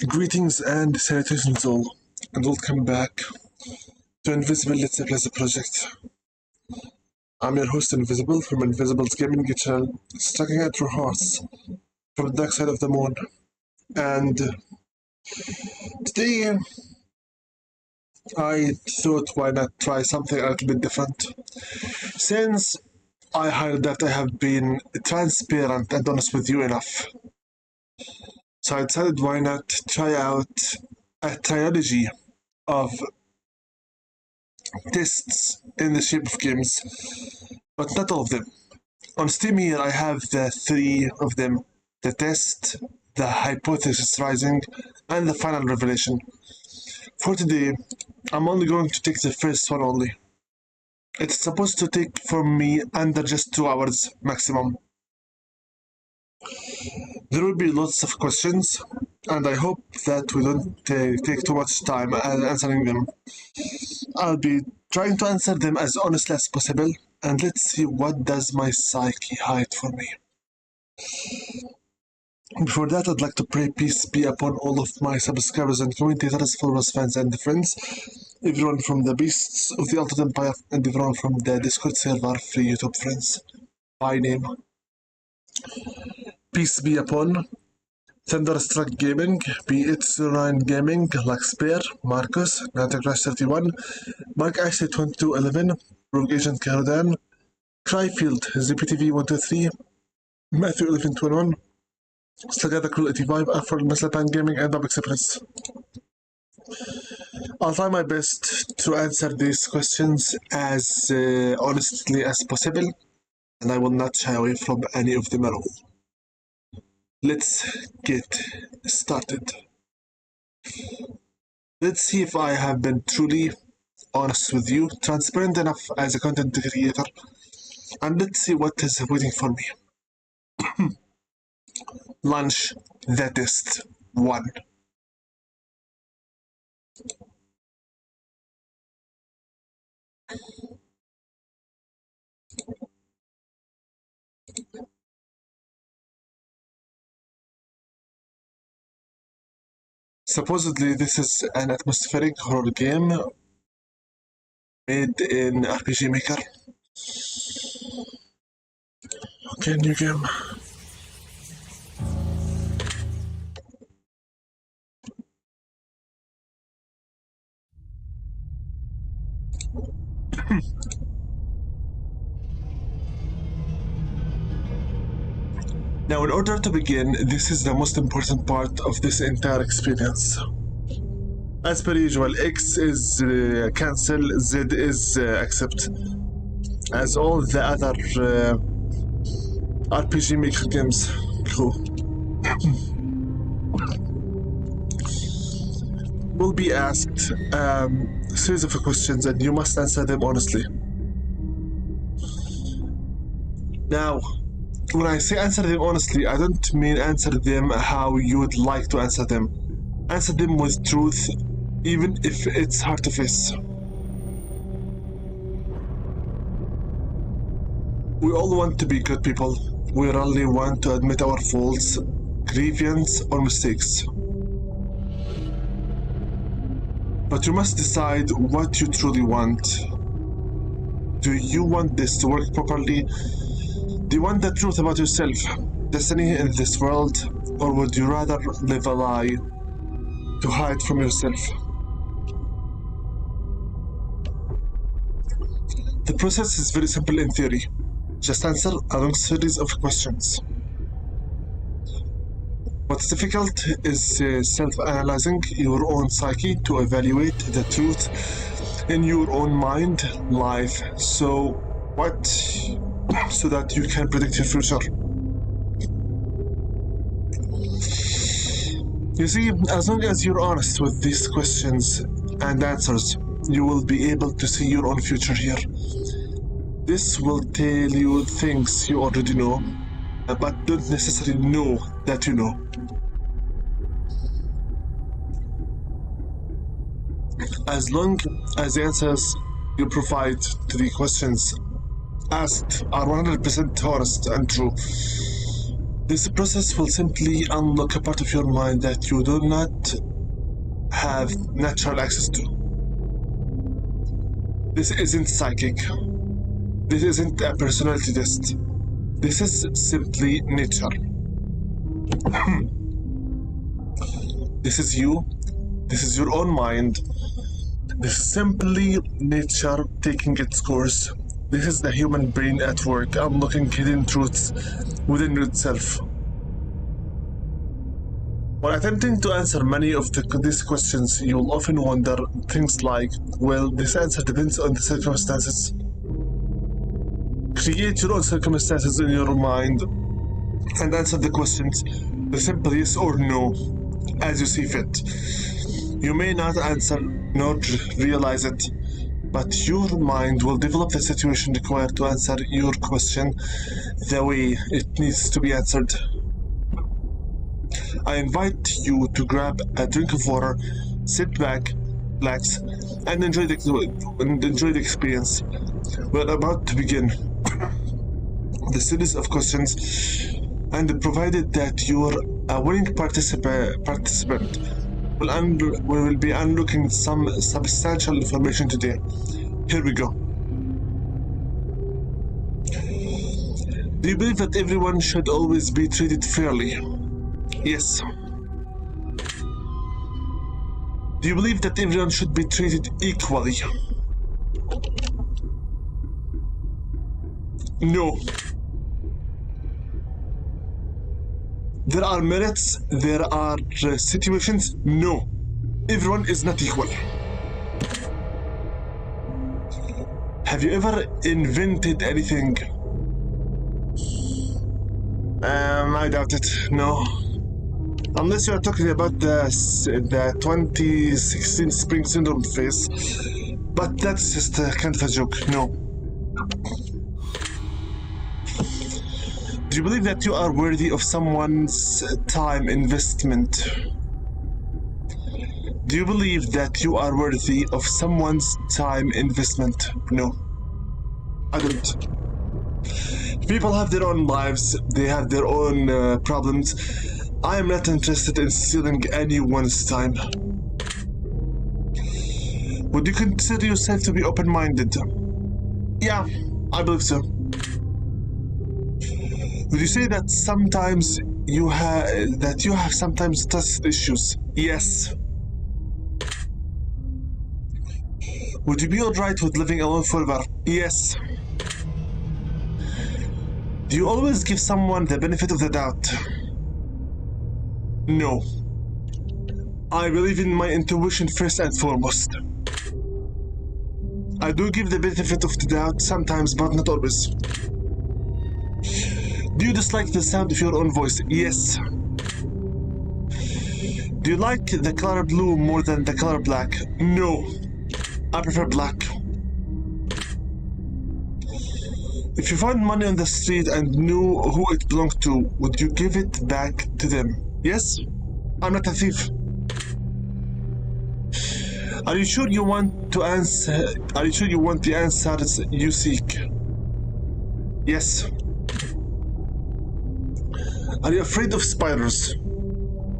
Greetings and salutations all, and welcome back to Invisible Let's Play the Project. I'm your host Invisible from Invisible's gaming channel, striking at your hearts from the dark side of the moon. And today I thought why not try something a little bit different. Since I heard that I have been transparent and honest with you enough, so I decided why not try out a trilogy of tests in the shape of games, but not all of them. On Steam here I have the three of them: the test, the hypothesis rising, and the final revelation. For today, I'm only going to take the first one only. It's supposed to take from me under just 2 hours maximum. There will be lots of questions, and I hope that we don't take too much time answering them. I'll be trying to answer them as honestly as possible, and let's see what does my psyche hide for me. Before that, I'd like to pray peace be upon all of my subscribers and commentators, followers, fans, and friends, everyone from the beasts of the Altered Empire, and everyone from the Discord server, free YouTube friends. By name. Peace be upon Thunderstruck Gaming, B809 Gaming, Luxbear, Marcus, Natacrash31, Mark Ashley 2211, Rogue Agent Carodan, Cryfield, ZPTV123, Matthew 1121, Sagada Crew 85, Afro Maslapan Gaming, and Bob Express. I'll try my best to answer these questions as honestly as possible, and I will not shy away from any of them at all. Let's get started. Let's see if I have been truly honest with you, transparent enough as a content creator, and let's see what is waiting for me. Launch the test 1. Supposedly, this is an atmospheric horror game made in RPG Maker. Okay, new game. Now, in order to begin, this is the most important part of this entire experience. As per usual, X is cancel, Z is accept. As all the other RPG Maker games do. Will be asked a series of questions and you must answer them honestly. Now, when I say answer them honestly, I don't mean answer them how you would like to answer them. Answer them with truth, even if it's hard to face. We all want to be good people. We only want to admit our faults, grievances, or mistakes. But you must decide what you truly want. Do you want this to work properly? Do you want the truth about yourself, destiny in this world, or would you rather live a lie to hide from yourself? The process is very simple in theory. Just answer a long series of questions. What's difficult is self-analyzing your own psyche to evaluate the truth in your own mind, life, so that you can predict your future. You see, as long as you're honest with these questions and answers, you will be able to see your own future here. This will tell you things you already know, but don't necessarily know that you know. As long as the answers you provide to the questions asked are 100% honest and true, This process will simply unlock a part of your mind that you do not have natural access to. This isn't psychic. This isn't a personality test. This is simply nature. This is you. This is your own mind. This is simply nature taking its course. This is the human brain at work, unlocking hidden truths within itself. While attempting to answer many of these questions, you'll often wonder things like, well, this answer depends on the circumstances. Create your own circumstances in your mind and answer the questions with simple yes or no as you see fit. You may not answer nor realize it, but your mind will develop the situation required to answer your question the way it needs to be answered. I invite you to grab a drink of water, sit back, relax, and enjoy the experience. We're about to begin the series of questions, and provided that you're a willing participant, we will be unlocking some substantial information today. Here we go. Do you believe that everyone should always be treated fairly? Yes. Do you believe that everyone should be treated equally? No. There are merits, there are situations. No. Everyone is not equal. Have you ever invented anything? I doubt it. No. Unless you are talking about the 2016 Spring Syndrome phase. But that's just kind of a joke. No. Do you believe that you are worthy of someone's time investment? Do you believe that you are worthy of someone's time investment? No. I don't. People have their own lives, they have their own problems. I am not interested in stealing anyone's time. Would you consider yourself to be open-minded? Yeah, I believe so. Would you say that sometimes you have sometimes trust issues? Yes. Would you be alright with living alone forever? Yes. Do you always give someone the benefit of the doubt? No. I believe in my intuition first and foremost. I do give the benefit of the doubt sometimes, but not always. Do you dislike the sound of your own voice? Yes. Do you like the color blue more than the color black? No. I prefer black. If you found money on the street and knew who it belonged to, would you give it back to them? Yes? I'm not a thief. Are you sure you want to answer? Are you sure you want the answers you seek? Yes. Are you afraid of spiders?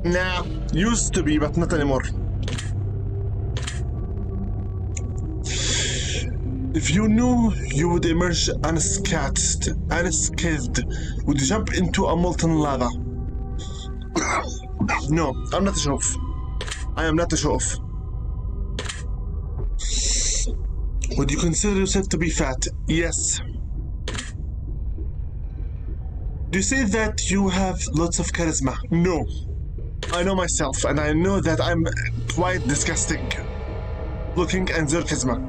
Nah, used to be, but not anymore. If you knew you would emerge unscathed, would you jump into a molten lava? No, I'm not a show-off. I am not a show-off. Would you consider yourself to be fat? Yes. Do you say that you have lots of charisma? No. I know myself, and I know that I'm quite disgusting looking and zero charisma.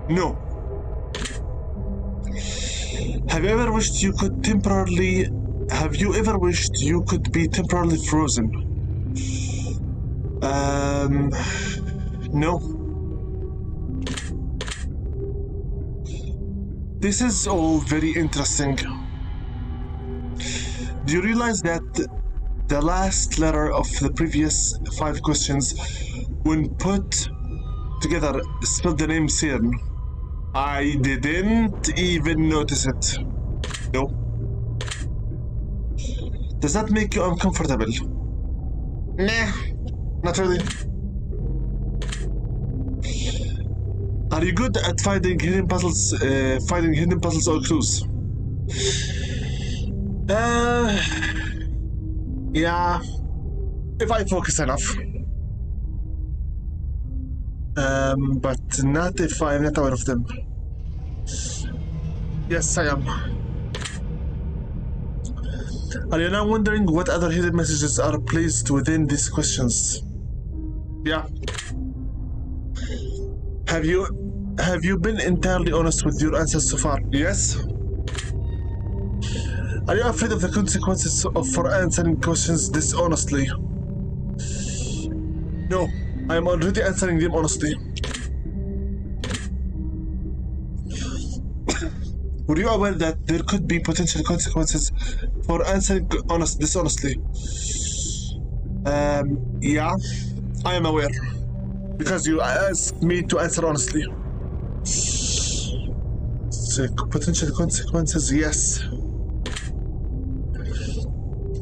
No. Have you ever wished you could be temporarily frozen? No. This is all very interesting. Do you realize that the last letter of the previous 5 questions, when put together, spelled the name CERN? I didn't even notice it. No. Does that make you uncomfortable? Nah, not really. Are you good at finding hidden puzzles or clues? Yeah, if I focus enough. But not if I'm not aware of them. Yes, I am. Are you now wondering what other hidden messages are placed within these questions? Yeah. Have you been entirely honest with your answers so far? Yes. Are you afraid of the consequences for answering questions dishonestly? No, I am already answering them honestly. Were you aware that there could be potential consequences for answering dishonestly? Yeah, I am aware. Because you asked me to answer honestly. Potential consequences, yes.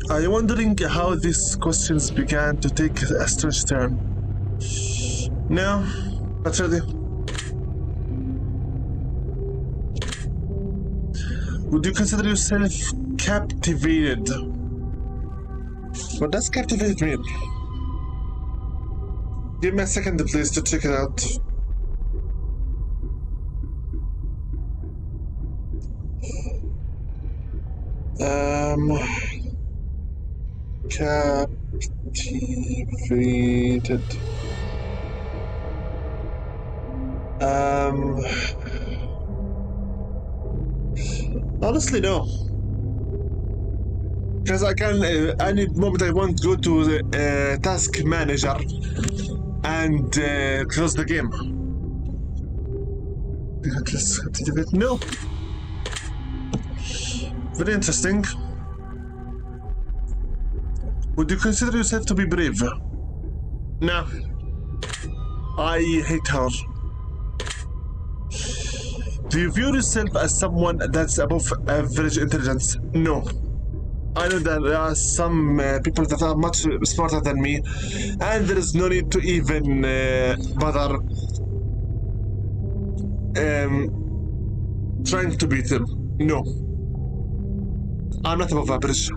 Are you wondering how these questions began to take a strange turn? No, not really. Would you consider yourself captivated? What does captivated mean? Give me a second, please, to check it out. Captivated. Honestly, no. Because I can, any moment I want to go to the task manager and close the game. No. Very interesting. Would you consider yourself to be brave? No. I hate her. Do you view yourself as someone that's above average intelligence? No. I know that there are some people that are much smarter than me, and there is no need to even bother trying to beat them. No. I'm not above average.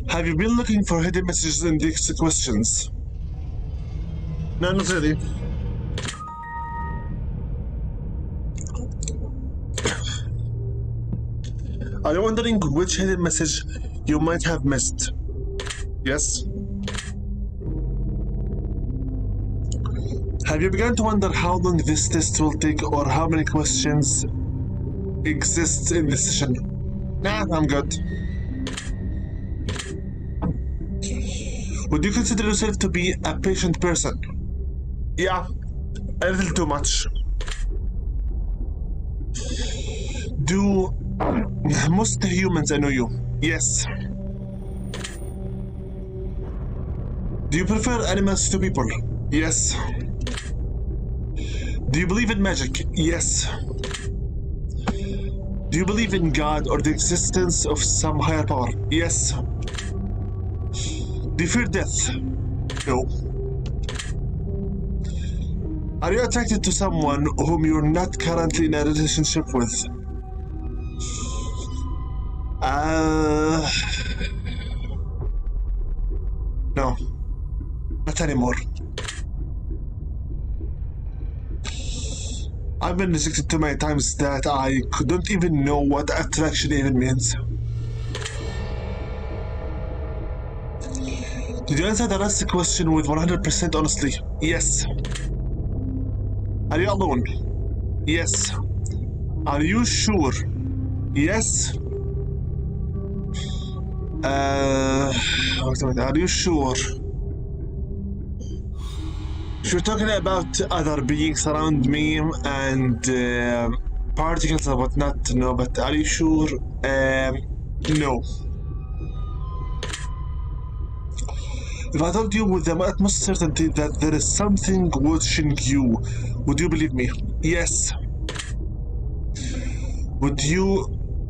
Have you been looking for hidden messages in these questions? No, not really. Are you wondering which hidden message you might have missed? Yes. Have you begun to wonder how long this test will take or how many questions exist in this session? Nah, I'm good. Would you consider yourself to be a patient person? Yeah, a little too much. Do most humans annoy you? Yes. Do you prefer animals to people? Yes. Do you believe in magic? Yes. Do you believe in God or the existence of some higher power? Yes. Do you fear death? No. Are you attracted to someone whom you're not currently in a relationship with? No. Not anymore. I've been rejected too many times that I don't even know what attraction even means. Did you answer the last question with 100% honestly? Yes. Are you alone? Yes. Are you sure? Yes. Are you sure? If you're talking about other beings around me and particles and whatnot, no, but are you sure? No. If I told you with the utmost certainty that there is something watching you, would you believe me? Yes.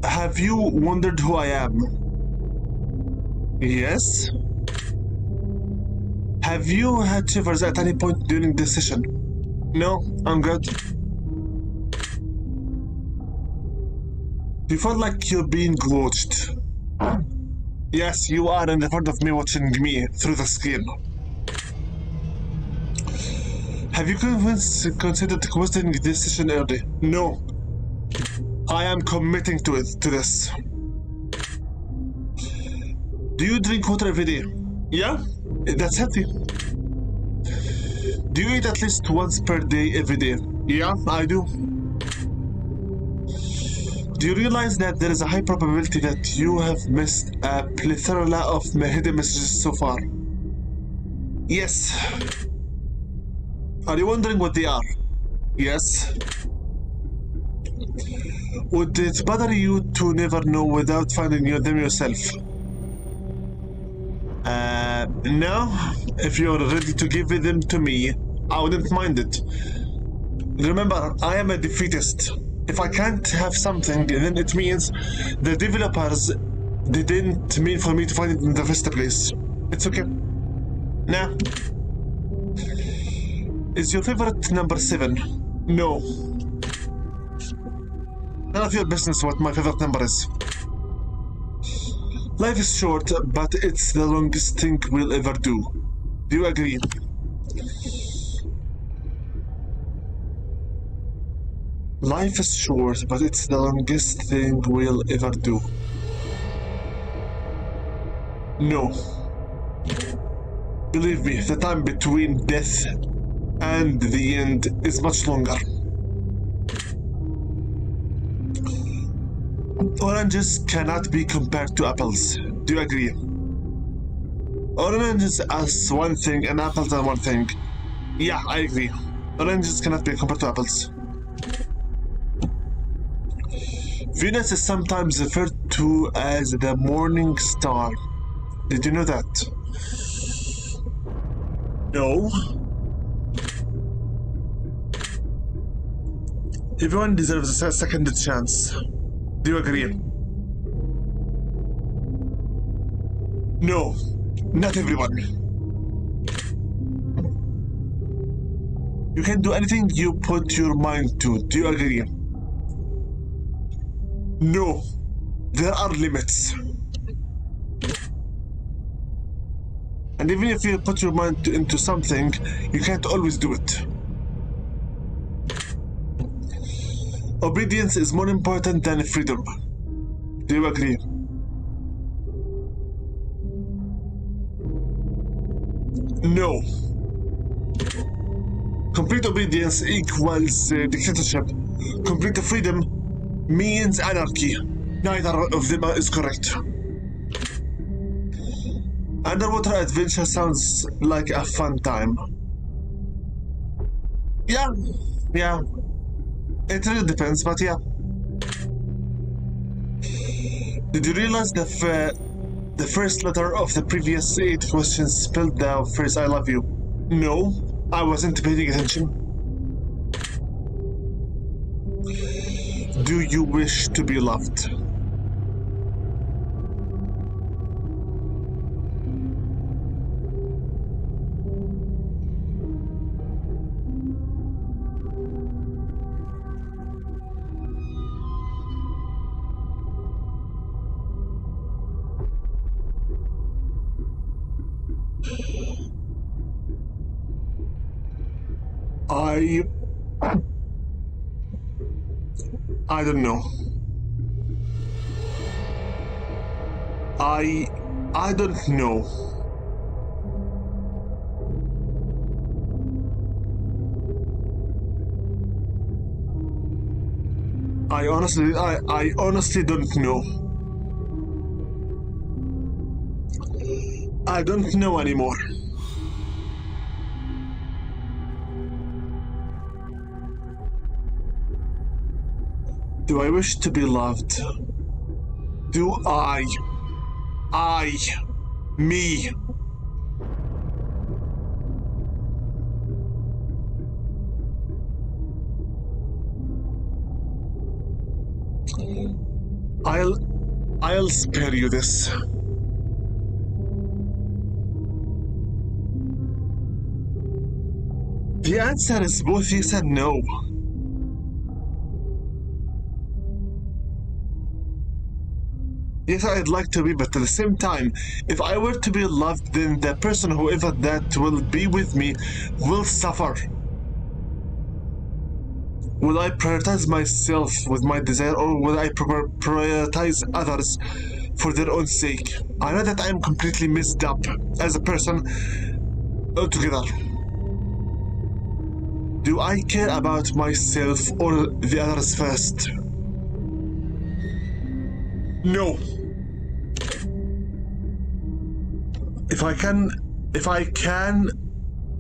Have you wondered who I am? Yes? Have you had shivers at any point during this session? No, I'm good. Do you feel like you're being watched? Yes, you are in front of me watching me through the screen. Have you considered questioning this session early? No. I am committing to this. Do you drink water every day? Yeah, that's healthy. Do you eat at least once per day every day? Yeah, I do. Do you realize that there is a high probability that you have missed a plethora of hidden messages so far? Yes. Are you wondering what they are? Yes. Would it bother you to never know without finding them yourself? No. If you're ready to give them to me, I wouldn't mind it. Remember, I am a defeatist. If I can't have something, then it means the developers didn't mean for me to find it in the first place. It's okay. Nah. Is your favorite number 7? No. None of your business what my favorite number is. Life is short, but it's the longest thing we'll ever do. Do you agree? Life is short, but it's the longest thing we'll ever do. No. Believe me, the time between death and the end is much longer. Oranges cannot be compared to apples. Do you agree? Oranges as one thing and apples are one thing. Yeah, I agree. Oranges cannot be compared to apples. Venus is sometimes referred to as the morning star. Did you know that? No. Everyone deserves a second chance. Do you agree? No, not everyone. You can do anything you put your mind to. Do you agree? No, there are limits. And even if you put your mind into something, you can't always do it. Obedience is more important than freedom. Do you agree? No. Complete obedience equals dictatorship. Complete freedom means anarchy. Neither of them is correct. Underwater adventure sounds like a fun time. Yeah. It really depends, but yeah. Did you realize the first letter of the previous 8 questions spelled the phrase I love you? No, I wasn't paying attention. Do you wish to be loved? I don't know. I don't know. I honestly don't know. I don't know anymore. Do I wish to be loved? Do me. I'll I'll spare you this. The answer is both yes and no. Yes, I'd like to be, but at the same time, if I were to be loved, then the person, whoever that will be with me, will suffer. Will I prioritize myself with my desire, or will I prioritize others for their own sake? I know that I am completely messed up as a person altogether. Do I care about myself or the others first? No. If I can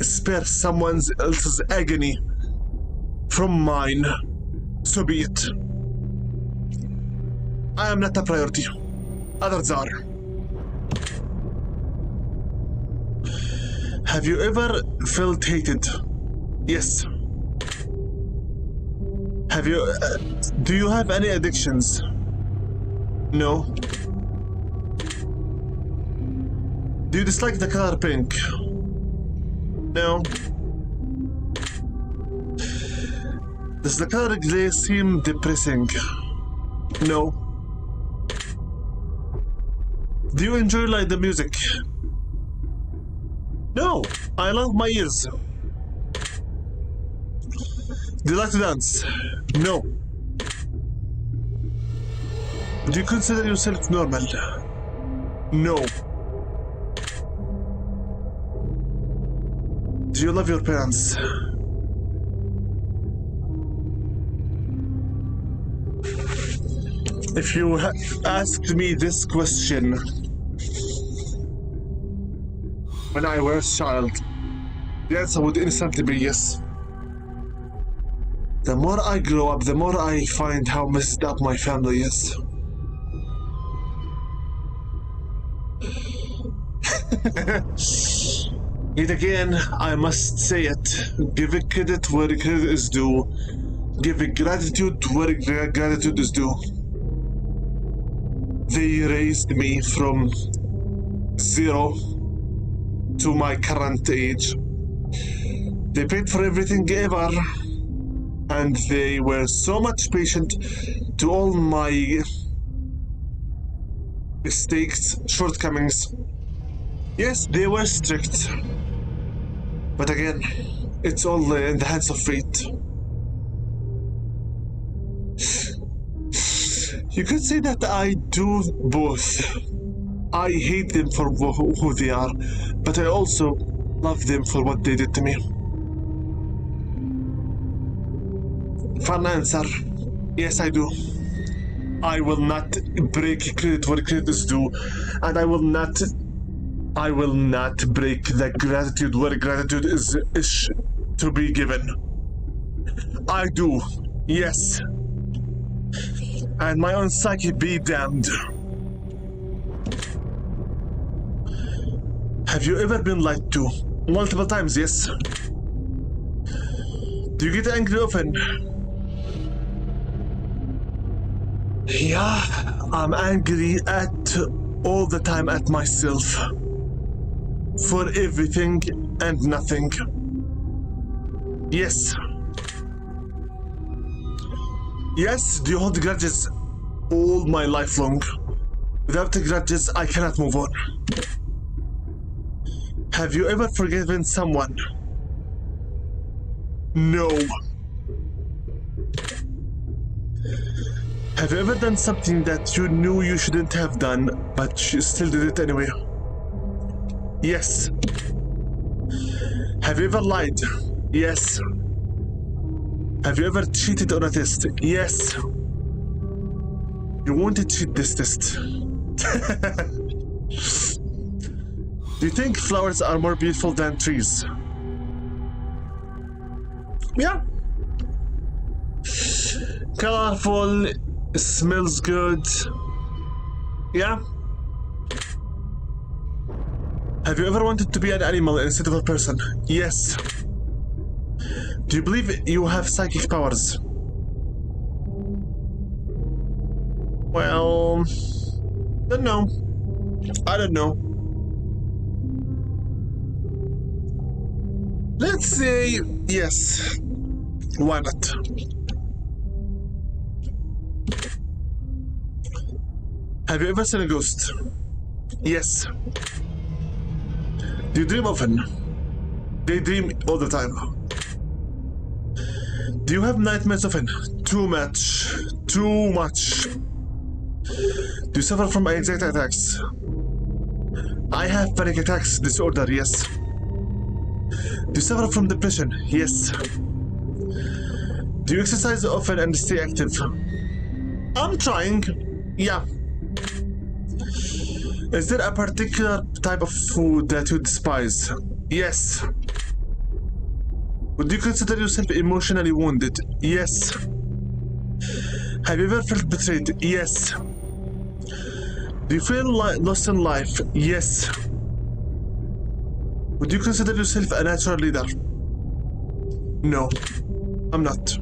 spare someone else's agony from mine, so be it. I am not a priority. Others are. Have you ever felt hated? Yes. Do you have any addictions? No. Do you dislike the color pink? No. Does the color gray seem depressing? No. Do you enjoy like the music? No. I love my ears. Do you like to dance? No. Do you consider yourself normal? No. Do you love your parents? If you asked me this question when I was a child, the answer would instantly be yes. The more I grow up, the more I find how messed up my family is. Yet again, I must say it. Give credit where credit is due. Give gratitude where gratitude is due. They raised me from 0 to my current age. They paid for everything ever, and they were so much patient to all my mistakes, shortcomings. Yes, they were strict, but again, it's all in the hands of fate. You could say that I do both. I hate them for who they are, but I also love them for what they did to me. Fun answer. Yes, I do. I will not break credit where credit is due, and I will not break the gratitude where gratitude is to be given. I do. Yes. And my own psyche be damned. Have you ever been lied to? Multiple times, yes. Do you get angry often? Yeah, I'm angry all the time at myself. For everything and nothing. Yes. Yes, do you hold grudges all my life long? Without the grudges, I cannot move on. Have you ever forgiven someone? No. Have you ever done something that you knew you shouldn't have done, but you still did it anyway? Yes. Have you ever lied? Yes. Have you ever cheated on a test? Yes. You won't cheat this test. Do you think flowers are more beautiful than trees? Yeah. Colorful, smells good. Yeah. Have you ever wanted to be an animal instead of a person? Yes. Do you believe you have psychic powers? Well, don't know. I don't know. Let's say yes. Why not? Have you ever seen a ghost? Yes. Do you dream often? They dream all the time. Do you have nightmares often? Too much. Too much. Do you suffer from anxiety attacks? I have panic attacks disorder, yes. Do you suffer from depression? Yes. Do you exercise often and stay active? I'm trying. Yeah. Is there a particular type of food that you despise? Yes. Would you consider yourself emotionally wounded? Yes. Have you ever felt betrayed? Yes. Do you feel lost in life? Yes. Would you consider yourself a natural leader? No, I'm not.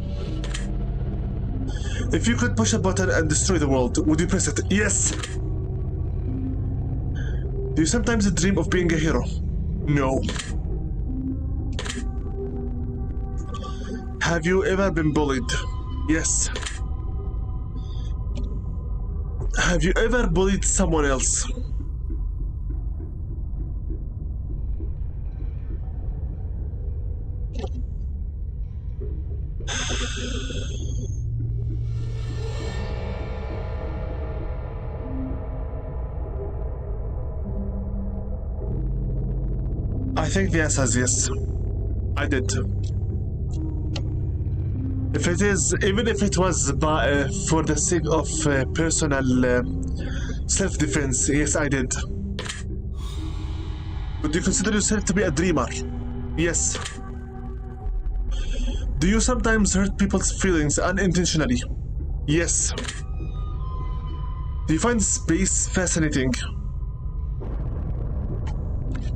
If you could push a button and destroy the world, would you press it? Yes. Do you sometimes dream of being a hero? No. Have you ever been bullied? Yes. Have you ever bullied someone else? I think the answer is yes. I did. If it is, even if it was for the sake of personal self-defense, yes, I did. Would you consider yourself to be a dreamer? Yes. Do you sometimes hurt people's feelings unintentionally? Yes. Do you find space fascinating?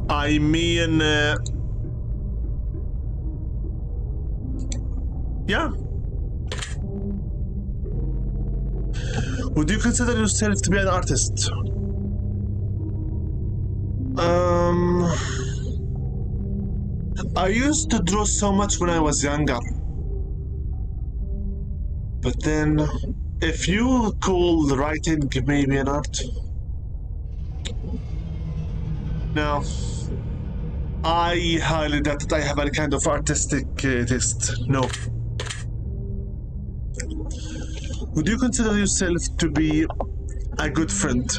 I mean, yeah. Would you consider yourself to be an artist? I used to draw so much when I was younger. But then, if you call writing maybe an art? No. I highly doubt that I have any kind of artistic taste. No. Would you consider yourself to be a good friend?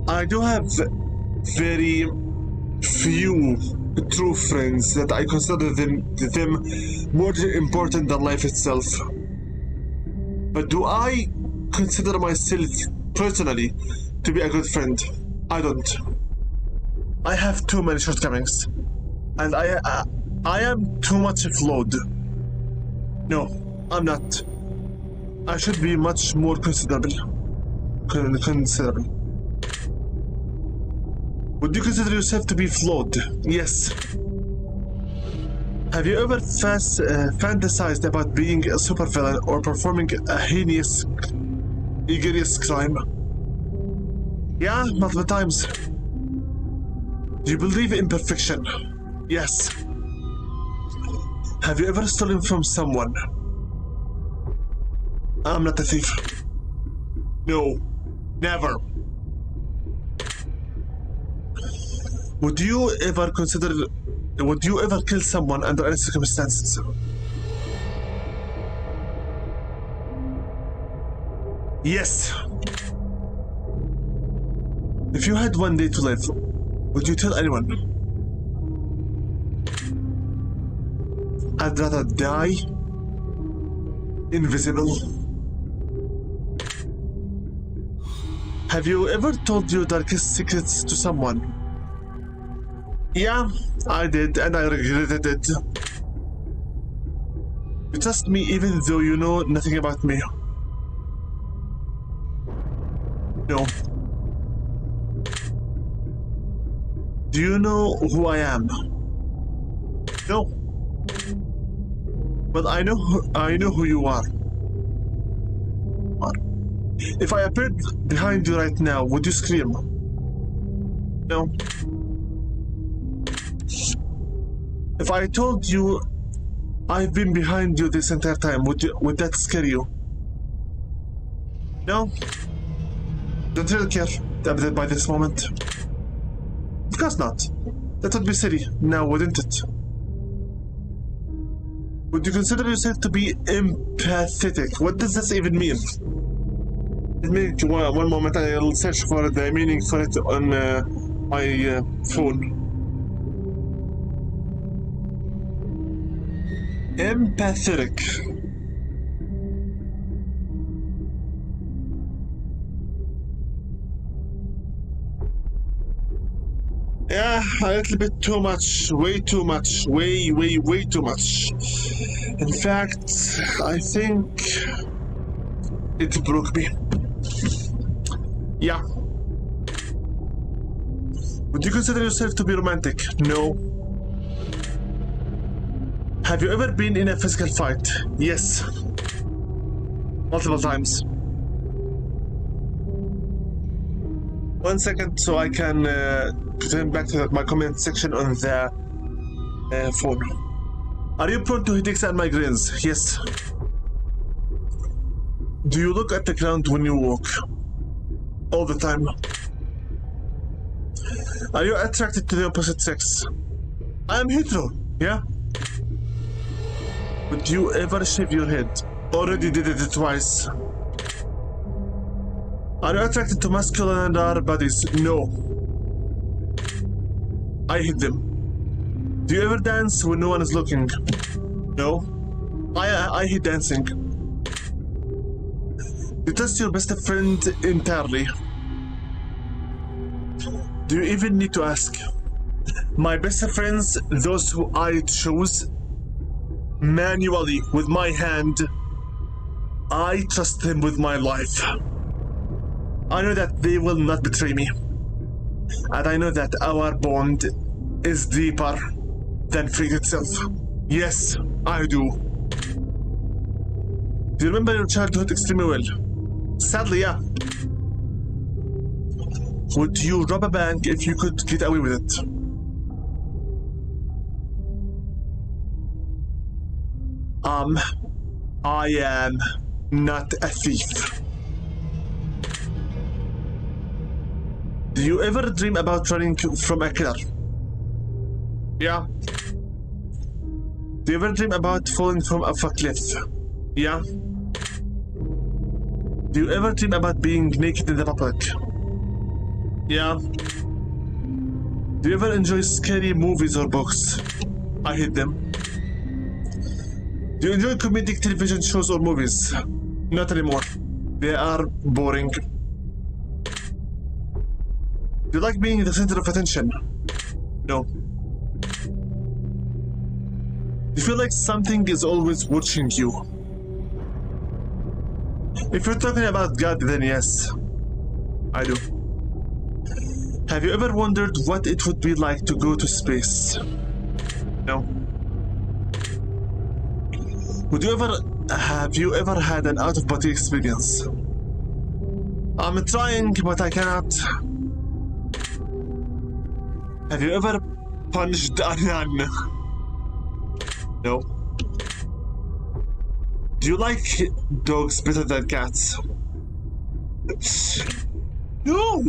I do have very few true friends that I consider them more important than life itself. But do I consider myself personally to be a good friend? I don't. I have too many shortcomings, and I am too much flawed. No, I'm not. I should be much more considerable. Would you consider yourself to be flawed? Yes. Have you ever fantasized about being a supervillain or performing a heinous, egregious crime? Yeah, multiple times. Do you believe in perfection? Yes. Have you ever stolen from someone? I'm not a thief. No, never. Would you ever kill someone under any circumstances? Yes. If you had one day to live, would you tell anyone? I'd rather die invisible. Have you ever told your darkest secrets to someone? Yeah, I did, and I regretted it. You trust me even though you know nothing about me. No. Do you know who I am? No. But I know who you are. are. If I appeared behind you right now, would you scream? No. If I told you I've been behind you this entire time, would that scare you? No? Don't really care by this moment. Of course not. That would be silly now, wouldn't it? Would you consider yourself to be empathetic? What does this even mean? Let me, one moment, I'll search for the meaning for it on my phone. Empathetic. Yeah, a little bit too much. Way too much. Way too much. In fact, I think it broke me. Yeah. Would you consider yourself to be romantic? No. Have you ever been in a physical fight? Yes. Multiple times. 1 second so I can turn back to my comment section on the phone. Are you prone to headaches and migraines? Yes. Do you look at the ground when you walk? All the time. Are you attracted to the opposite sex? I am hetero, yeah? Would you ever shave your head? Already did it twice. Are you attracted to masculine and other bodies? No. I hate them. Do you ever dance when no one is looking? No. I hate dancing. You trust your best friend entirely. Do you even need to ask? My best friends, those who I choose manually with my hand, I trust them with my life. I know that they will not betray me. And I know that our bond is deeper than fate itself. Yes, I do. Do you remember your childhood extremely well? Sadly, yeah. Would you rob a bank if you could get away with it? I am not a thief. Do you ever dream about running from a killer? Yeah. Do you ever dream about falling from off a cliff? Yeah. Do you ever dream about being naked in the public? Yeah. Do you ever enjoy scary movies or books? I hate them. Do you enjoy comedic television shows or movies? Not anymore. They are boring. Do you like being the center of attention? No. Do you feel like something is always watching you? If you're talking about God, then yes. I do. Have you ever wondered what it would be like to go to space? No. Have you ever had an out-of-body experience? I'm trying, but I cannot. Have you ever punched a nun? No. Do you like dogs better than cats? No!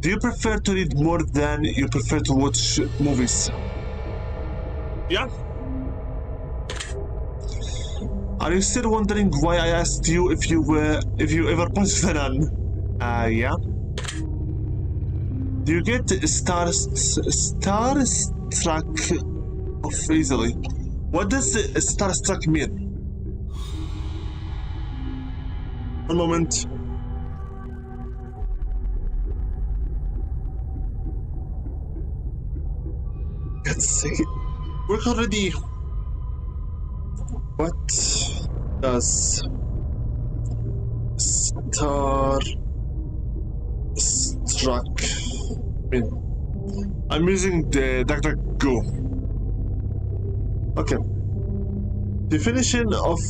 Do you prefer to read more than you prefer to watch movies? Yeah. Are you still wondering why I asked you if you ever punched a nun? Yeah. Do you get starstruck off easily? What does starstruck mean? One moment. Let's see. Work already. What does starstruck mean? I'm using the DuckDuckGo. Okay. Do Definition of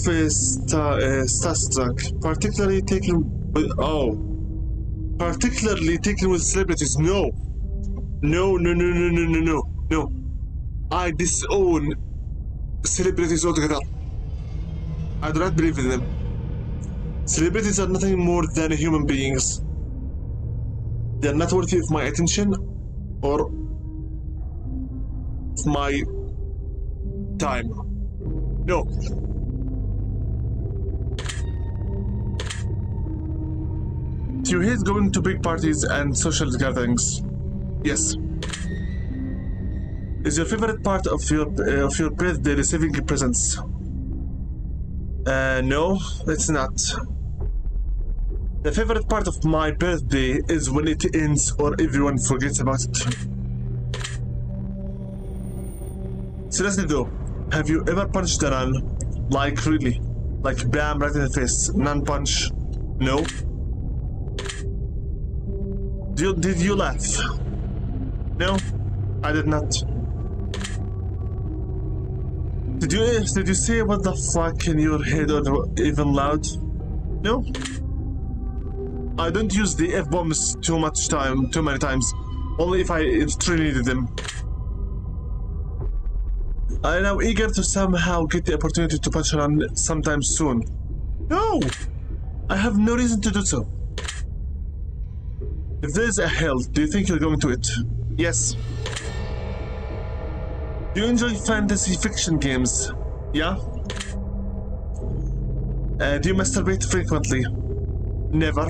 starstruck, particularly taken with celebrities. No. I disown celebrities altogether. I do not believe in them. Celebrities are nothing more than human beings. They are not worthy of my attention or of my time. No. Do you hate going to big parties and social gatherings? Yes. Is your favorite part of your birthday receiving presents? No, it's not. The favorite part of my birthday is when it ends or everyone forgets about it. Seriously though, have you ever punched a nun? Like really? Like bam, right in the face. Nun punch? No? Did you laugh? No, I did not. Did you say what the fuck in your head or even loud? No. I don't use the F-bombs too many times. Only if I truly needed them. I am now eager to somehow get the opportunity to punch around sometime soon. No! I have no reason to do so. If there is a hell, do you think you're going to it? Yes. Do you enjoy fantasy fiction games? Yeah? Do you masturbate frequently? Never.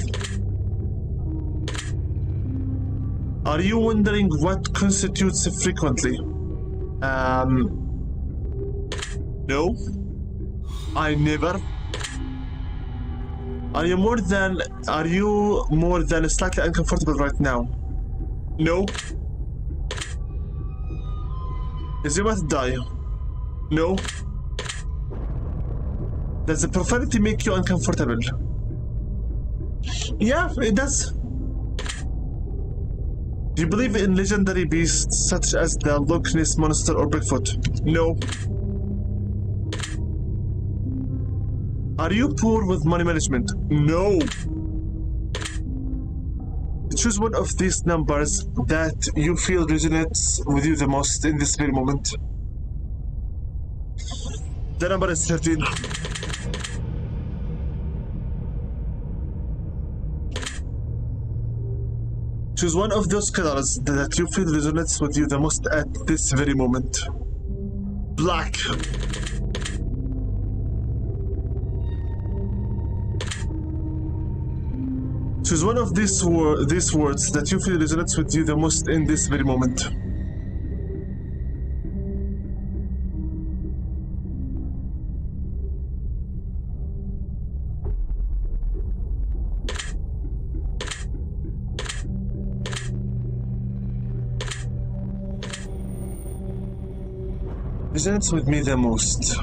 Are you wondering what constitutes frequently? No. I never. Are you more than slightly uncomfortable right now? No. Is your mouth dry? No. Does the profanity make you uncomfortable? Yeah, it does. Do you believe in legendary beasts such as the Loch Ness Monster or Bigfoot? No. Are you poor with money management? No. Choose one of these numbers that you feel resonates with you the most in this very moment. The number is 13. Choose one of those colors that you feel resonates with you the most at this very moment. Black. Choose one of these words that you feel resonates with you the most in this very moment. Resonates with me the most.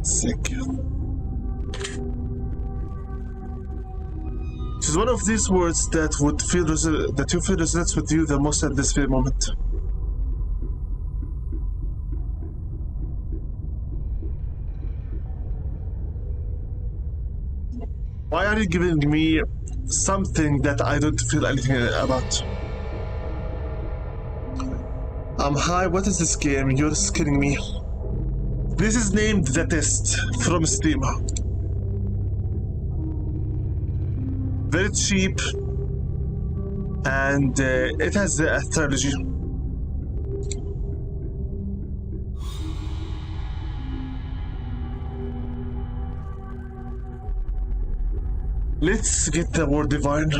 Sick. Choose one of these words that you feel resonates with you the most at this very moment. Why are you giving me something that I don't feel anything about? I'm high. What is this game? You're scaring me. This is named The Test from Steam. Very cheap, and it has a trilogy. Let's get the word divine.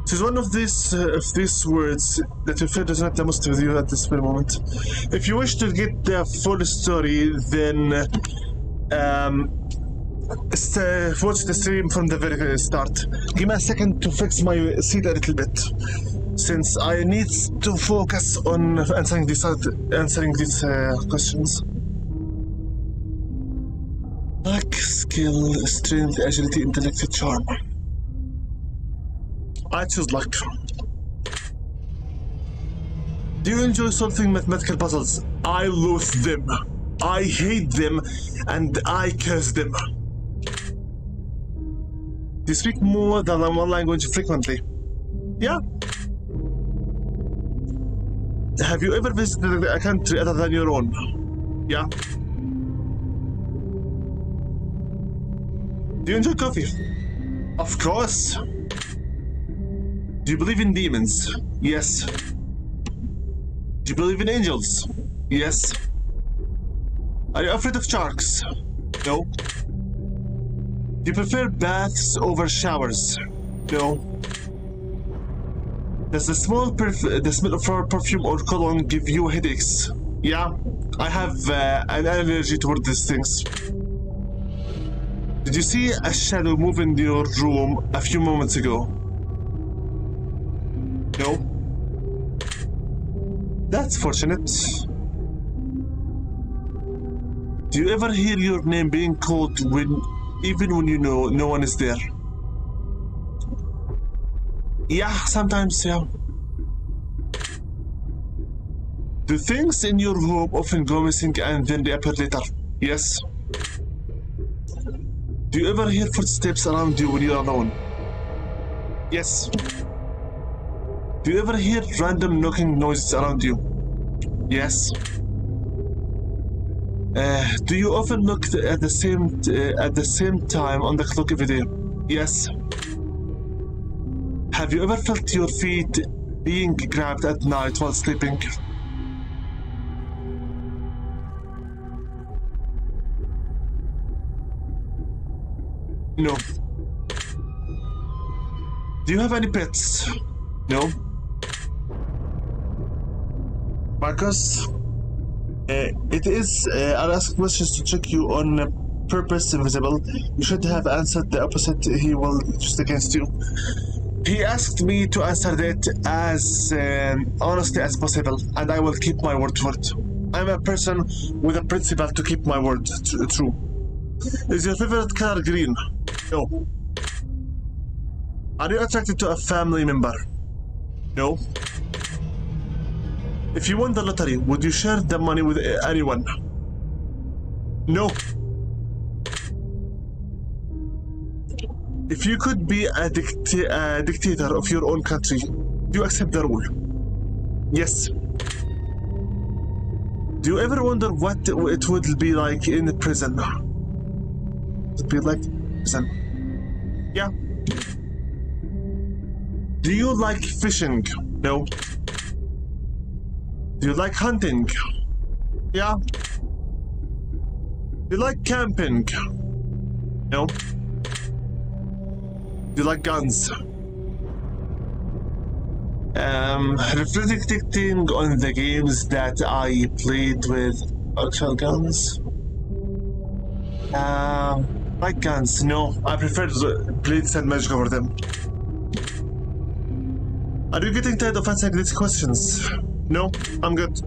Choose one of these words that you feel resonate the most with you at this very moment. If you wish to get the full story, then watch the stream from the very start. Give me a second to fix my seat a little bit. since I need to focus on answering these questions. Luck, skill, strength, agility, intellect, charm. I choose luck. Do you enjoy solving mathematical puzzles? I loathe them. I hate them, and I curse them. Do you speak more than one language frequently? Yeah. Have you ever visited a country other than your own? Yeah. Do you enjoy coffee? Of course. Do you believe in demons? Yes. Do you believe in angels? Yes. Are you afraid of sharks? No. Do you prefer baths over showers? No. Does the smell of our perfume or cologne give you headaches? Yeah, I have an allergy toward these things. Did you see a shadow move in your room a few moments ago? No. That's fortunate. Do you ever hear your name being called even when you know no one is there? Yeah, sometimes, yeah. Do things in your home often go missing and then reappear later? Yes. Do you ever hear footsteps around you when you're alone? Yes. Do you ever hear random knocking noises around you? Yes. Do you often look at the same time on the clock every day? Yes. Have you ever felt your feet being grabbed at night while sleeping? No. Do you have any pets? No. Marcus? I'll ask questions to check you on purpose invisible. You should have answered the opposite. He will just against you. He asked me to answer that as honestly as possible, and I will keep my word to it. I'm a person with a principle to keep my word true. Is your favorite color green? No. Are you attracted to a family member? No. If you won the lottery, would you share the money with anyone? No. If you could be a dictator of your own country, do you accept the rule? Yes. Do you ever wonder what it would be like in prison? It would be like prison. Yeah. Do you like fishing? No. Do you like hunting? Yeah. Do you like camping? No. Do you like guns? Reflecting on the games that I played with actual guns. Like guns, no. I prefer blades and magic over them. Are you getting tired of answering these questions? No, I'm good.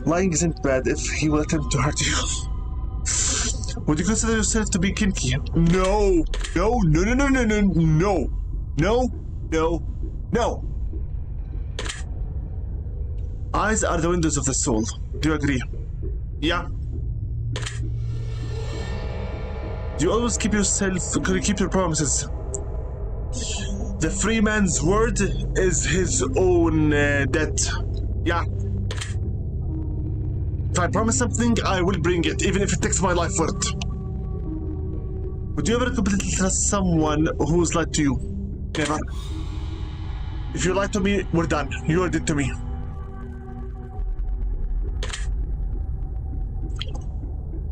Lying isn't bad if he will attempt to hurt you. Would you consider yourself to be kinky? No. No, no, no, no, no, no, no. No, no, no. Eyes are the windows of the soul. Do you agree? Yeah. Do you always keep your promises? The free man's word is his own debt. Yeah. If I promise something, I will bring it, even if it takes my life for it. Would you ever completely trust someone who's lied to you? Never. If you lied to me, we're done. You are dead to me.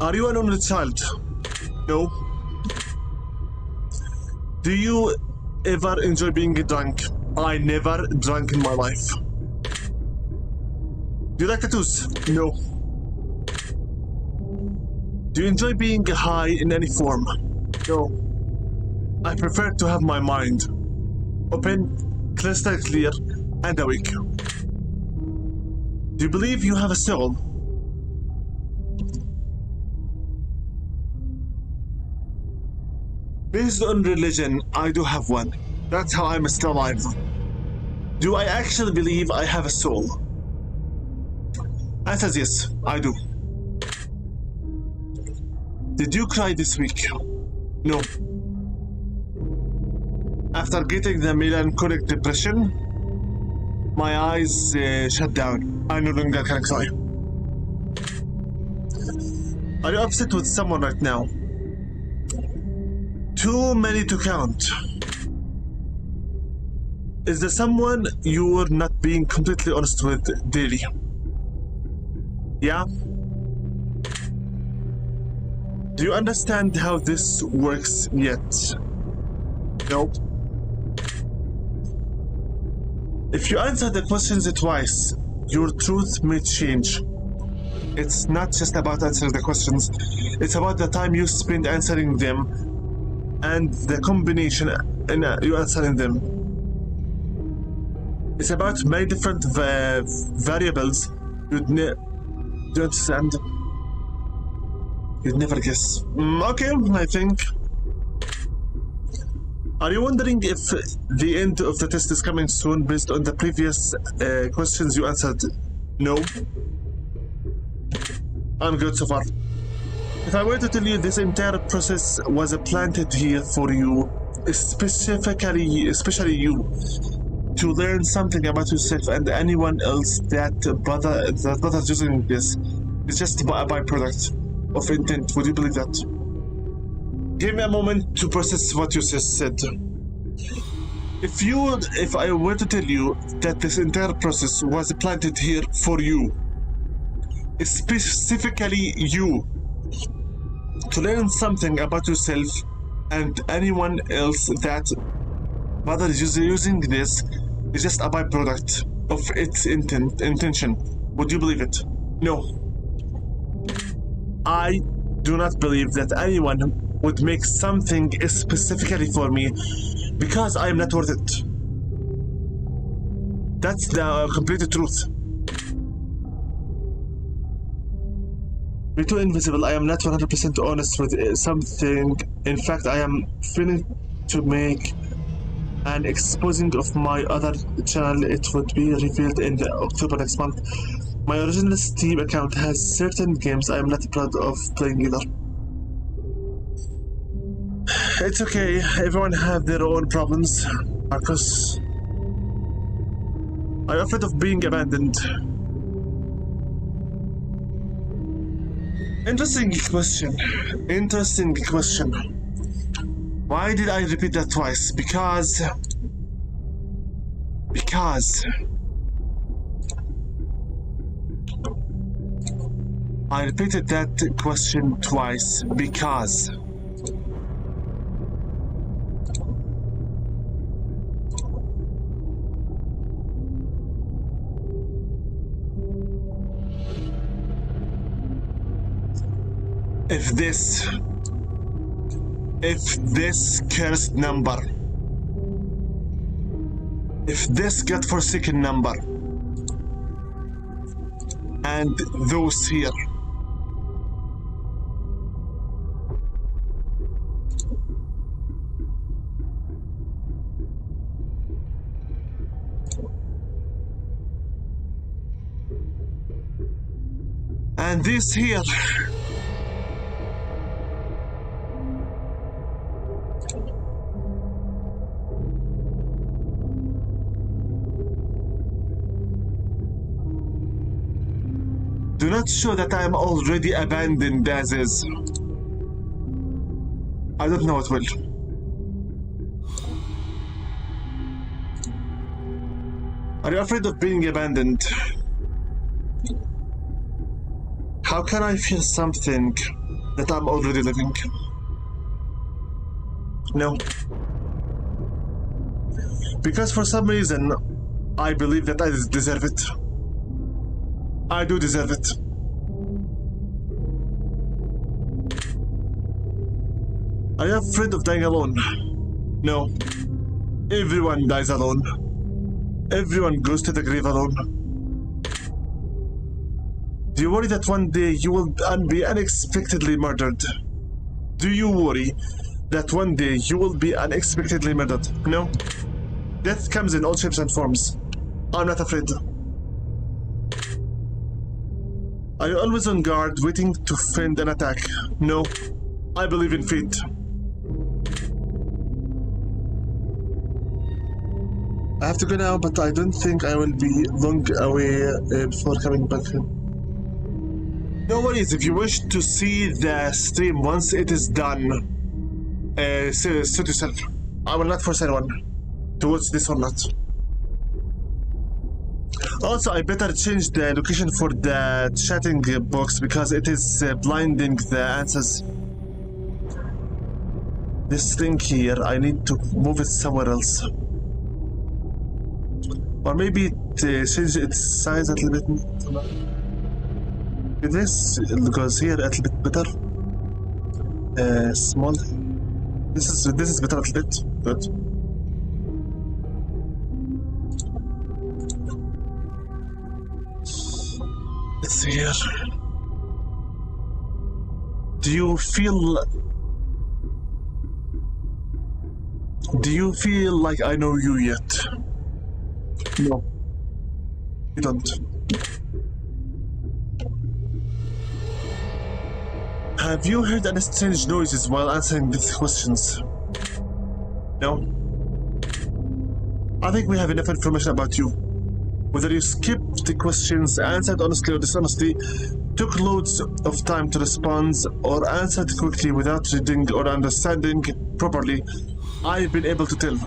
Are you an only child? No. Do you ever enjoy being drunk? I never drank in my life. Do you like tattoos? No. Do you enjoy being high in any form? No. I prefer to have my mind. open, crystal clear, and awake. Do you believe you have a soul? Based on religion, I do have one. That's how I'm still alive. Do I actually believe I have a soul? Answer is yes, I do. Did you cry this week? No. After getting the melancholic depression, my eyes shut down. I no longer can cry. Are you upset with someone right now? Too many to count. Is there someone you're not being completely honest with daily? Yeah? Do you understand how this works yet? No. If you answer the questions twice, your truth may change. It's not just about answering the questions, it's about the time you spend answering them and the combination in you answering them. It's about many different variables you'd understand. You'd never guess. Okay, I think. Are you wondering if the end of the test is coming soon based on the previous questions you answered? No. I'm good so far. If I were to tell you this entire process was planted here for you, especially you, to learn something about yourself and anyone else that bothers using this, it's just a byproduct of intent. Would you believe that? Give me a moment to process what you just said. If I were to tell you that this entire process was planted here for you, specifically you, to learn something about yourself and anyone else that bothers using this, is just a byproduct of its intention. Would you believe it? No. I do not believe that anyone would make something specifically for me because I am not worth it. That's the complete truth. Me too invisible, I am not 100% honest with something. In fact, I am feeling to make an exposing of my other channel. It would be revealed in the October next month. My original Steam account has certain games I am not proud of playing either. It's okay, everyone have their own problems. Marcus, are you afraid of being abandoned? Interesting question. Why did I repeat that twice? Because I repeated that question twice because if this cursed number, if this godforsaken number and those here and this here do not show that I am already abandoned as is, I don't know what will. Are you afraid of being abandoned? How can I feel something that I'm already living? No. Because for some reason, I believe that I deserve it. I do deserve it. Are you afraid of dying alone? No. Everyone dies alone. Everyone goes to the grave alone. Do you worry that one day you will be unexpectedly murdered? Do you worry that one day you will be unexpectedly murdered? No? Death comes in all shapes and forms. I'm not afraid. Are you always on guard, waiting to fend an attack? No. I believe in fate. I have to go now, but I don't think I will be long away before coming back. No worries, if you wish to see the stream once it is done, suit yourself. I will not force anyone to watch this or not. Also, I better change the location for the chatting box because it is blinding the answers. This thing here, I need to move it somewhere else. Or maybe change its size a little bit. This goes here a little bit better. Small. This is better a little bit. Good. Let's see here. Do you feel like I know you yet? No. You don't. Have you heard any strange noises while answering these questions? No? I think we have enough information about you. Whether you skipped the questions, answered honestly or dishonestly, took loads of time to respond, or answered quickly without reading or understanding properly, I've been able to tell.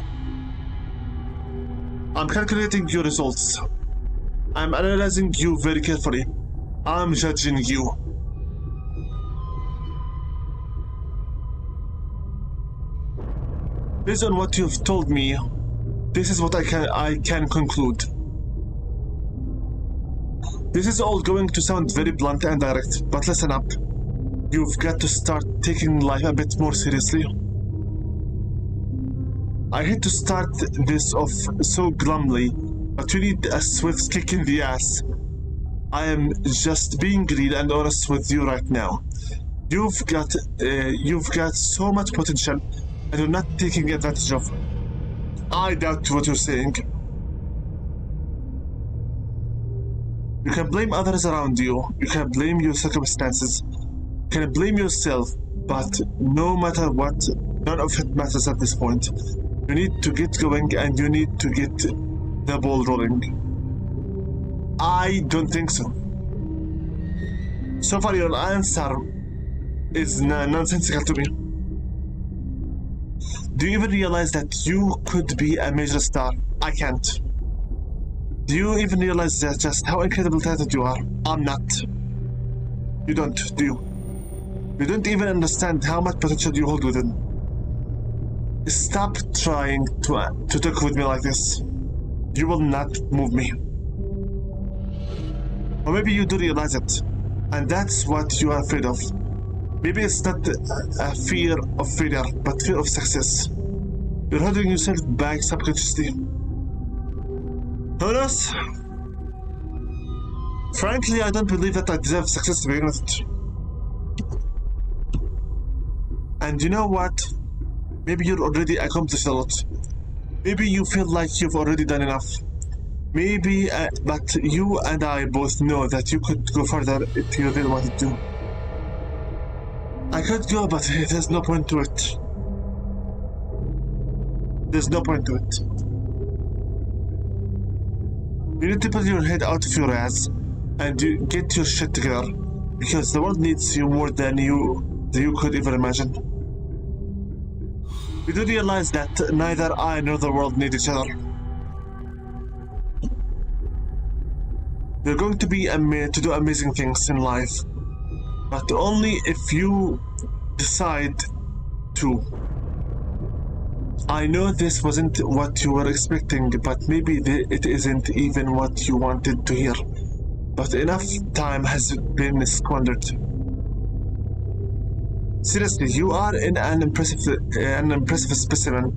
I'm calculating your results. I'm analyzing you very carefully. I'm judging you. Based on what you've told me, this is what I can conclude. This is all going to sound very blunt and direct, but listen up. You've got to start taking life a bit more seriously. I hate to start this off so glumly, but you need a swift kick in the ass. I am just being real and honest with you right now. You've got so much potential, and you're not taking advantage of. I doubt what you're saying. You can blame others around you. You can blame your circumstances. You can blame yourself, but no matter what, none of it matters at this point. You need to get going and you need to get the ball rolling. I don't think so. So far, your answer is nonsensical to me. Do you even realize that you could be a major star? I can't. Do you even realize that just how incredible talented you are? I'm not. You don't, do you? You don't even understand how much potential you hold within. Stop trying to talk with me like this. You will not move me. Or maybe you do realize it, and that's what you are afraid of. Maybe it's not a fear of failure, but fear of success. You're holding yourself back subconsciously. Who knows? Frankly, I don't believe that I deserve success to begin with. And you know what? Maybe you're already accomplished a lot. Maybe you feel like you've already done enough. Maybe, but you and I both know that you could go further if you really wanted to. I could go, but there's no point to it. There's no point to it. You need to put your head out of your ass and get your shit together, because the world needs you more than you could ever imagine. You do realize that neither I nor the world need each other. You're going to be to do amazing things in life, but only if you decide to. I know this wasn't what you were expecting, but maybe it isn't even what you wanted to hear. But enough time has been squandered. Seriously, you are an impressive specimen.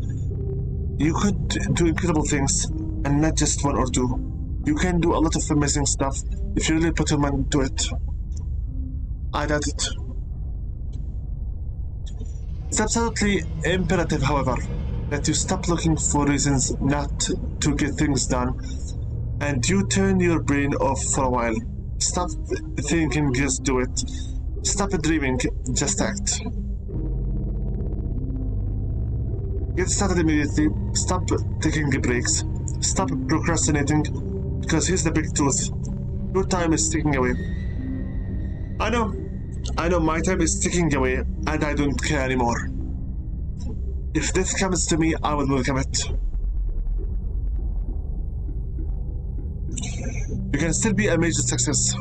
You could do incredible things, and not just one or two. You can do a lot of amazing stuff if you really put your mind to it. I doubt it. It's absolutely imperative, however, that you stop looking for reasons not to get things done, and you turn your brain off for a while. Stop thinking, just do it. Stop dreaming, just act. Get started immediately. Stop taking breaks. Stop procrastinating, because here's the big truth. Your time is ticking away. I know my time is ticking away, and I don't care anymore. If death comes to me, I will welcome it. You can still be a major success,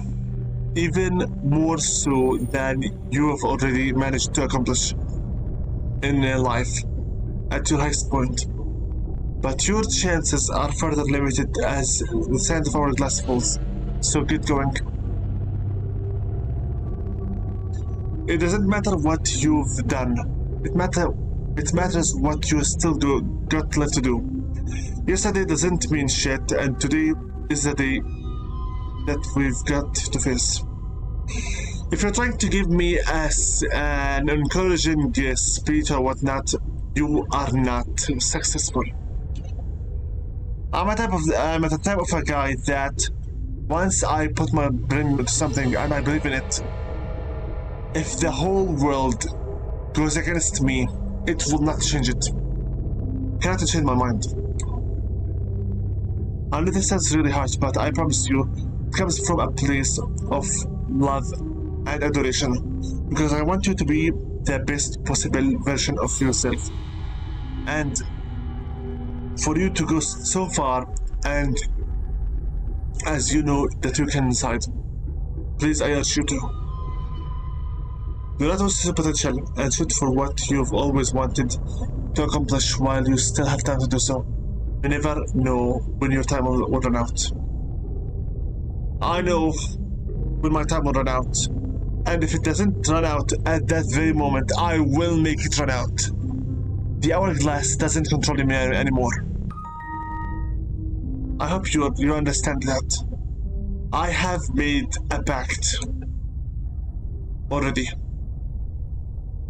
even more so than you have already managed to accomplish in life at your highest point. But your chances are further limited as the sand of our glass falls, so get going. It doesn't matter what you've done. It matters what you still got left to do. Yesterday doesn't mean shit, and today is the day that we've got to face. If you're trying to give me an encouraging speech or whatnot, you are not successful. I'm at the type of a guy that once I put my brain into something and I believe in it, if the whole world goes against me, it will not change it. Cannot change my mind. I know this sounds really harsh, but I promise you, it comes from a place of love and adoration, because I want you to be the best possible version of yourself, and for you to go so far, and as you know that you can decide. Please, I urge you to. Do not waste your potential and shoot for what you've always wanted to accomplish while you still have time to do so. You never know when your time will run out. I know when my time will run out, and if it doesn't run out at that very moment, I will make it run out. The hourglass doesn't control me anymore. I hope you understand that. I have made a pact already.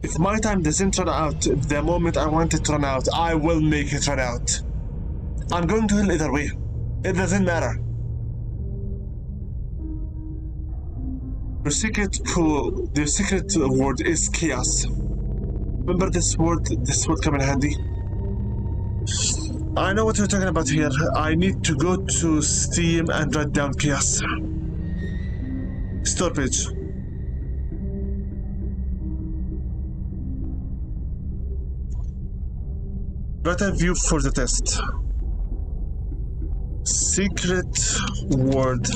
If my time doesn't run out the moment I want it to run out, I will make it run out. I'm going to hell either way. It doesn't matter. The secret word is chaos. Remember this word? This would come in handy. I know what you're talking about here. I need to go to Steam and write down chaos. Store page. Write a view for the test. Secret word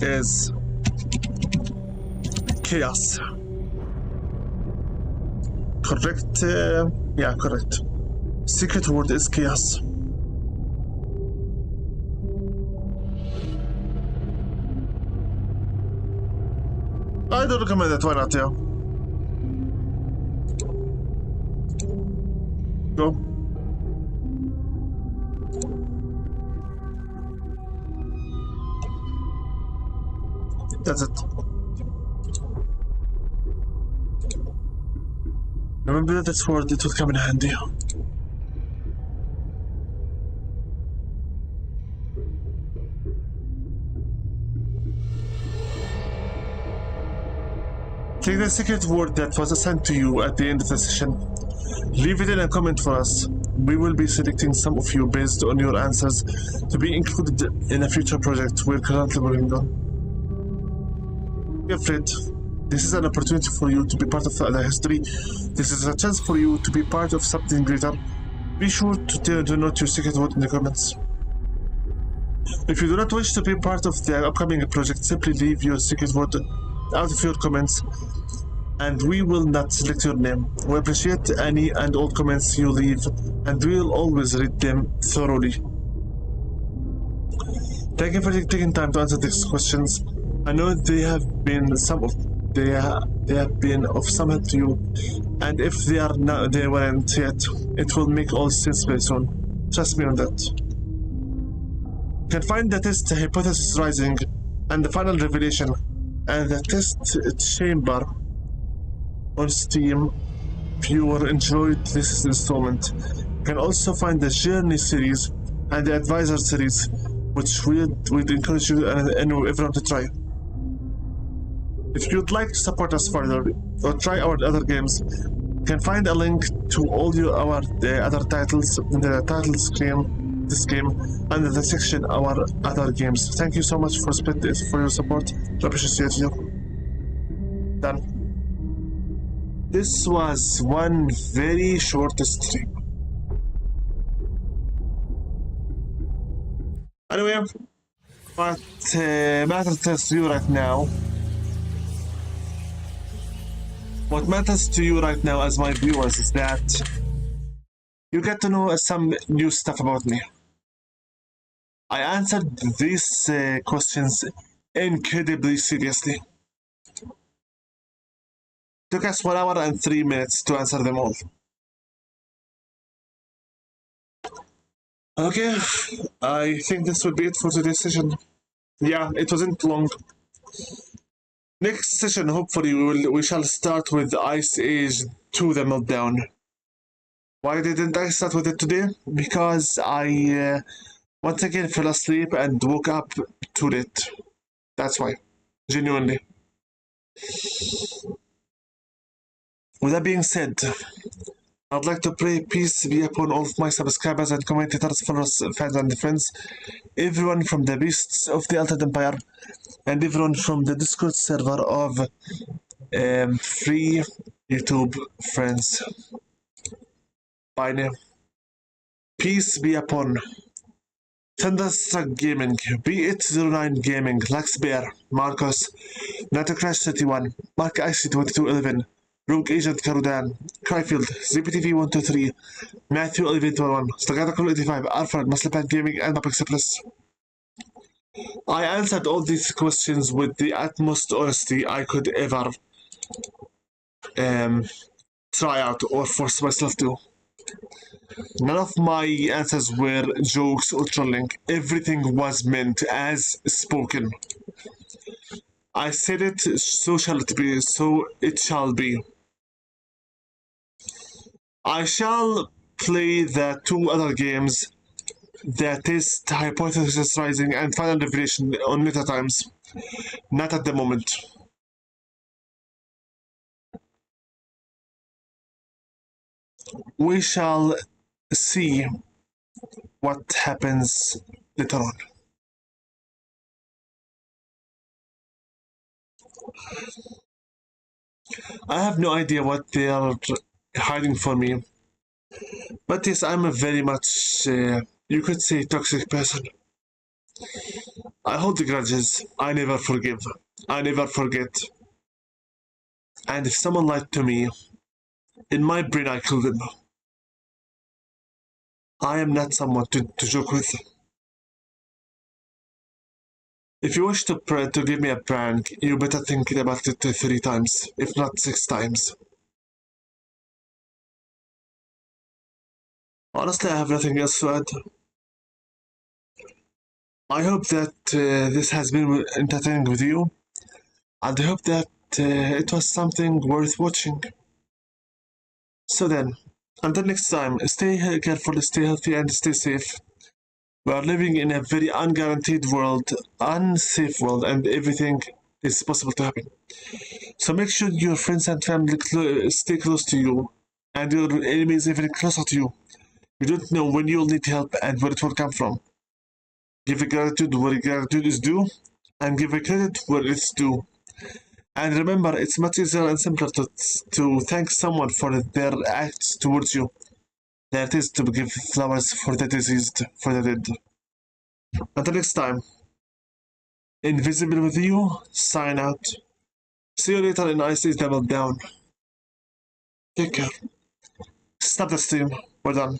is chaos. Correct? Yeah, correct. Secret word is chaos. I don't recommend it. Why not? Yeah. Go. That's it. Remember this word, it will come in handy. Take the secret word that was assigned to you at the end of the session. Leave it in a comment for us. We will be selecting some of you based on your answers to be included in a future project we're currently working on. Be afraid. This is an opportunity for you to be part of the history. This is a chance for you to be part of something greater. Be sure to note your secret word in the comments. If you do not wish to be part of the upcoming project, simply leave your secret word out of your comments and we will not select your name. We appreciate any and all comments you leave and we will always read them thoroughly. Thank you for taking time to answer these questions. I know they have been of some help to you, and if they weren't yet, it will make all sense very soon. Trust me on that. You can find the test Hypothesis Rising and the Final Revelation and the test chamber on Steam if you enjoyed this installment. You can also find the Journey series and the Advisor series, which we'd encourage you and everyone to try. If you'd like to support us further or try our other games, you can find a link to all our other titles in the title screen, this game, under the section our other games. Thank you so much for your support. I appreciate you. Done. This was one very short stream. Anyway, what matters to you right now? What matters to you right now as my viewers is that you get to know some new stuff about me. I answered these questions incredibly seriously. Took us 1 hour and 3 minutes to answer them all. Okay, I think this would be it for today's session. Yeah, it wasn't long. Next session, hopefully, we shall start with Ice Age 2: The Meltdown. Why didn't I start with it today? Because I once again fell asleep and woke up too late. That's why. Genuinely. With that being said, I'd like to pray peace be upon all of my subscribers and commentators, followers, fans, and friends, everyone from the beasts of the Altered Empire, and everyone from the Discord server of free YouTube friends. By name. Peace be upon Thunderstruck Gaming, B809 Gaming, Lux Bear, Marcos, NATO Crash 31, Mark IC2211, Rogue Agent Karudan, Cryfield, ZPTV123, Matthew 1121, Staccato 85, Alfred, Musclepan Gaming, and Mapexpress. I answered all these questions with the utmost honesty I could ever try out or force myself to. None of my answers were jokes or trolling. Everything was meant as spoken. I said it, so shall it be, so it shall be. I shall play the 2 other games, that is Hypothesis Rising and Final Revelation, on later times. Not at the moment. We shall see what happens later on. I have no idea what they are hiding from me. But yes, I'm a very much, you could say, toxic person. I hold grudges. I never forgive. I never forget. And if someone lied to me, in my brain I kill them. I am not someone to joke with. If you wish to give me a prank, you better think about it 3 times, if not 6 times. Honestly, I have nothing else to add. I hope that this has been entertaining with you, and I hope that it was something worth watching. So then, until next time, stay careful, stay healthy, and stay safe. We are living in a very unguaranteed world, unsafe world, and everything is possible to happen. So make sure your friends and family stay close to you, and your enemies even closer to you. You don't know when you'll need help and where it will come from. Give gratitude where gratitude is due, and give credit where it's due. And remember, it's much easier and simpler to thank someone for their acts towards you than it is to give flowers for the deceased, for the dead. Until next time, Invisible with you, sign out. See you later in Ice Age: The Meltdown. Take care. Stop the stream. We're done.